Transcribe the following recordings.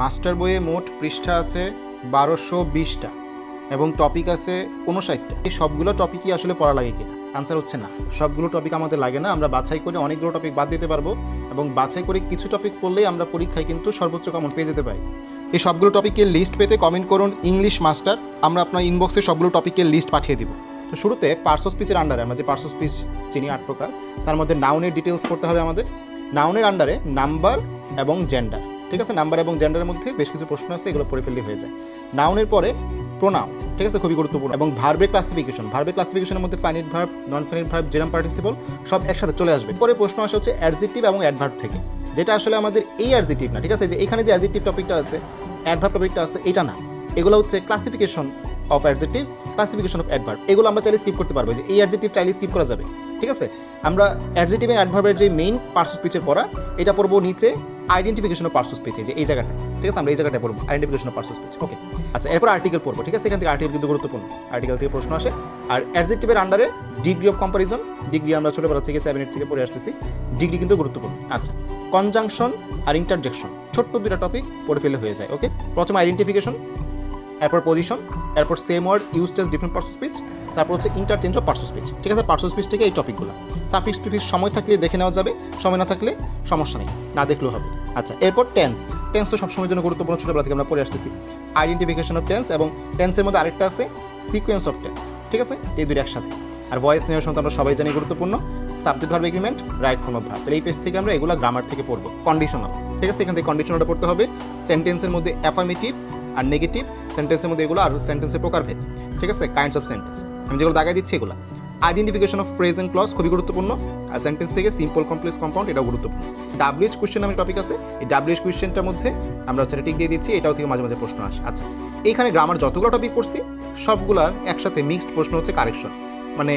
Master বইয়ে মোট পৃষ্ঠা আছে 1220টা এবং টপিক আছে 59টা। এই সবগুলো টপিকই আসলে পড়া লাগে কিনা? আনসার হচ্ছে না, সবগুলো টপিক আমাদের লাগে না। আমরা বাছাই করে অনেকগুলো টপিক বাদ দিতে পারবো এবং বাছাই করে কিছু টপিক পড়লেই আমরা পরীক্ষায় কিন্তু সর্বোচ্চ কমন পেয়ে যেতে পারি। এই সবগুলো টপিকের লিস্ট পেতে কমেন্ট করুন ইংলিশ মাস্টার, আমরা আপনার ইনবক্সে সবগুলো টপিকের লিস্ট পাঠিয়ে দিব। তো শুরুতে পার্টস অফ স্পিচের আন্ডারে আমরা যে পার্টস অফ স্পিচ চিনি 8 প্রকার, তার মধ্যে নাউনের ডিটেলস করতে হবে আমাদের। নাউনের আন্ডারে নাম্বার এবং জেন্ডার, ঠিক আছে? নাম্বার এবং জেন্ডারের মধ্যে বেশ কিছু প্রশ্ন আছে, এগুলো পড়ে ফেললে হয়ে যায়। নাউনের পরে প্রোনাউন, ঠিক আছে, খুবই গুরুত্বপূর্ণ। এবং ভার্বের ক্লাসিফিকেশনের মধ্যে finite verb, non finite verb, gerund participle সব একসাথে চলে আসবে। পরে প্রশ্ন আসে হচ্ছে অ্যাডজেক্টিভ এবং অ্যাডভার্ব থেকে, যেটা আসলে আমাদের এই অ্যাডজেক্টিভ না, ঠিক আছে? যে এখানে যে অ্যাডজেক্টিভ টপিকটা আছে, অ্যাডভার্ব টপিকটা আছে, এটা না, এগুলো হচ্ছে classification of adjective, classification of adverb. এগুলো আমরা চাইলে স্কিপ করতে পারবো, যে এই অ্যাডজেক্টিভ চাইলে স্কিপ করা যাবে, ঠিক আছে? আমরা অ্যাডজেক্টিভ এবং অ্যাডভার্বের যে মেইন পার্টস অফ স্পিচের পড়া, এটা পড়বো নিচে identification of parts of speech, যে এই জায়গাটা, ঠিক আছে? আমরা এই জায়গাটা পড়বো identification of parts of speech. Okay, আচ্ছা, এরপর আর্টিকেল পড়বো, ঠিক আছে? এখান থেকে আর্টিকেল কিন্তু গুরুত্বপূর্ণ, আর্টিকেল থেকে প্রশ্ন আসে। আর অ্যাডজেক্টিভের আন্ডারে ডিগ্রি অফ কম্পারিজন, ডিগ্রি আমরা ছোটবেলা থেকে 7 8 থেকে পড়ে আসতেছি, ডিগ্রি কিন্তু গুরুত্বপূর্ণ। আচ্ছা, কনজাংশন আর ইন্টারজেকশন, ছোট্ট দুটো টপিক পড়ে ফেলে হয়ে যায়। ওকে, প্রথমে আইডেন্টিফিকেশন, এরপর পজিশন, এরপর same word used as different parts of speech, তারপর হচ্ছে interchange of parts of speech, ঠিক আছে? পার্টস অফ স্পিচ থেকে এই টপিকগুলো। সাফিক্স প্রিফিক্স সময় থাকলে দেখে নেওয়া যাবে, সময় না থাকলে সমস্যা নেই, না দেখলেও হবে। আচ্ছা, এরপর টেন্স তো সবসময়ের জন্য গুরুত্বপূর্ণ, ছোটবেলা থেকে আমরা পড়ে আসতেছি। আইডেন্টিফিকেশন অফ টেন্স এবং টেন্সের মধ্যে আরেকটা আছে সিকোয়েন্স অফ টেন্স, ঠিক আছে? এই দুটো একসাথে। আর ভয়েস নেওয়ার সময় আমরা সবাই জানি গুরুত্বপূর্ণ, subject verb agreement, right form of verb. তাহলে এই পেজ থেকে আমরা এগুলো গ্রামার থেকে পড়বো। কন্ডিশনাল, ঠিক আছে? এখান থেকে কন্ডিশনালটা পড়তে হবে। সেন্টেন্সের মধ্যে অ্যাফার্মেটিভ আর নেগেটিভ, সেন্টেন্সের মধ্যে এগুলো, আর সেন্টেন্সের প্রকারভেদ, ঠিক আছে? কাইন্ডস অফ সেন্টেন্স আমি যেগুলো দাগাই দিচ্ছি এগুলো। Identification of phrase and clause খুবই গুরুত্বপূর্ণ। আর সেন্টেন্স থেকে সিম্পল, কমপ্লেক্স, কম্পাউন্ড, এটাও গুরুত্বপূর্ণ। WH কোয়েশ্চেন নামে টপিক আছে, এই WH কোয়েশ্চেনটার মধ্যে আমরা হচ্ছে টিক দিয়ে দিচ্ছি, এটাও থেকে মাঝে মাঝে প্রশ্ন আসে। আচ্ছা, এইখানে গ্রামার যতগুলো টপিক পড়ছি সবগুলার একসাথে মিক্সড প্রশ্ন হচ্ছে কারেকশন, মানে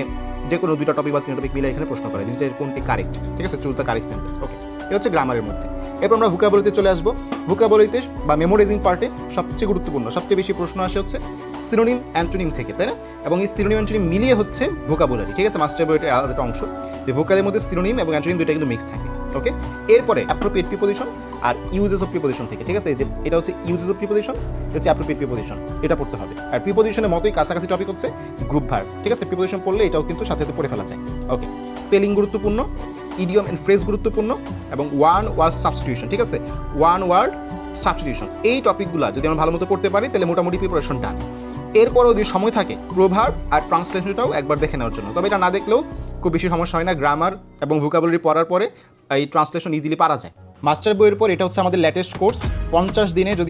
যে কোনো 2টা টপিক বা 3টা টপিক মিলে এখানে প্রশ্ন করে যে কোনটি কারেক্ট, ঠিক আছে? Choose the correct sentence. Okay, এটা হচ্ছে গ্রামারের মধ্যে। এরপর আমরা ভোকাবুলারিতে চলে আসবো। ভোকাবুলারিতে বা মেমোরাইজিং পার্টে সবচেয়ে গুরুত্বপূর্ণ, সবচেয়ে বেশি প্রশ্ন আসে হচ্ছে সিনোনিম, অ্যান্টোনিম থেকে, তাই না? এবং এই সিনোনিম অ্যান্টোনিম মিলিয়ে হচ্ছে ভোকাবুলারি, ঠিক আছে? মাস্টার বইয়ের আলাদা একটা অংশ, যে ভোকালের মধ্যে সিনোনিম এবং অ্যান্টোনিম দুইটা কিন্তু মিক্স থাকে। ওকে, এরপরে অ্যাপ্রোপ্রিয়েট প্রিপোজিশন আর ইউজেস অফ প্রিপোজিশন থেকে, ঠিক আছে? এই যে এটা হচ্ছে ইউজেস অফ প্রিপোজিশন, এটা হচ্ছে অ্যাপ্রোপ্রিয়েট প্রিপোজিশন, এটা পড়তে হবে। আর প্রিপোজিশনের মতোই কাছাকাছি টপিক হচ্ছে গ্রুপ ভার্ব, ঠিক আছে? প্রিপোজিশন পড়লে এটাও কিন্তু সাথে সাথে পড়ে ফেলা যায়। ওকে, স্পেলিং গুরুত্বপূর্ণ, ইডিয়ম এন্ড ফ্রেজ গুরুত্বপূর্ণ, এবং ওয়ান ওয়ার্ড সাবস্টিটিউশন, ঠিক আছে? ওয়ান ওয়ার্ড সাবস্টিটিউশন, এই টপিকগুলো যদি আমরা ভালো মতো পড়তে পারি তাহলে মোটামুটি প্রিপারেশন ডান। এরপরও যদি সময় থাকে প্রভাব আর ট্রান্সলেশনটাও একবার দেখে নেওয়ার জন্য, তবে এটা না দেখলেও খুব বেশি সমস্যা হয় না। গ্রামার এবং ভোকাবুলারি পড়ার পরে এই ট্রান্সলেশন ইজিলি পারা যায়। মাস্টার বইয়ের পর এটা হচ্ছে আমাদের লেটেস্ট কোর্স, 50 দিনে যদি